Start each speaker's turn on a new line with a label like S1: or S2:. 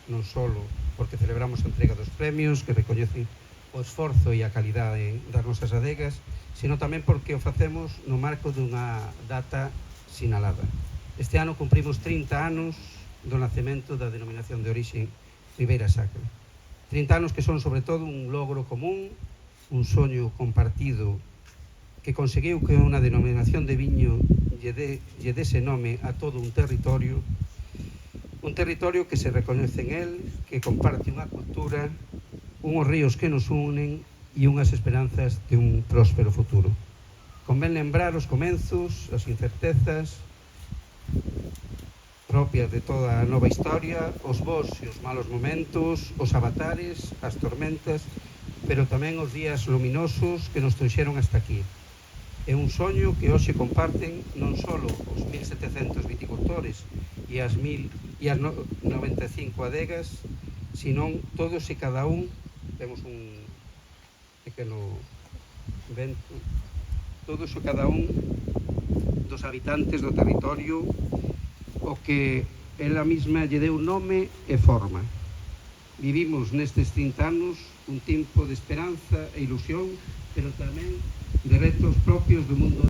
S1: non só porque celebramos a entrega dos premios que recoñecen o esforzo e a calidade das nosas adegas, sino tamén porque o facemos no marco dunha data sinalada. Este ano cumprimos 30 anos do nacemento da denominación de orixe Ribeira Sacra. 30 anos que son sobre todo un logro común, un soño compartido que conseguiu que unha denominación de viño lle dese nome a todo un territorio que se recoñece en él, que comparte unha cultura, unhos ríos que nos unen e unhas esperanzas de un próspero futuro. Convén lembrar os comenzos, as incertezas propias de toda a nova historia, os bons e os malos momentos, os avatares, as tormentas, pero tamén os días luminosos que nos trouxeron hasta aquí. É un soño que hoxe comparten non só os 1.700 viticultores e as 95 adegas, senón todos e cada un, temos un pequeno vento, todos e cada un dos habitantes do territorio, o que ela mesma lle deu nome e forma. Vivimos nestes 30 anos un tempo de esperanza e ilusión, pero tamén de retos propios do mundo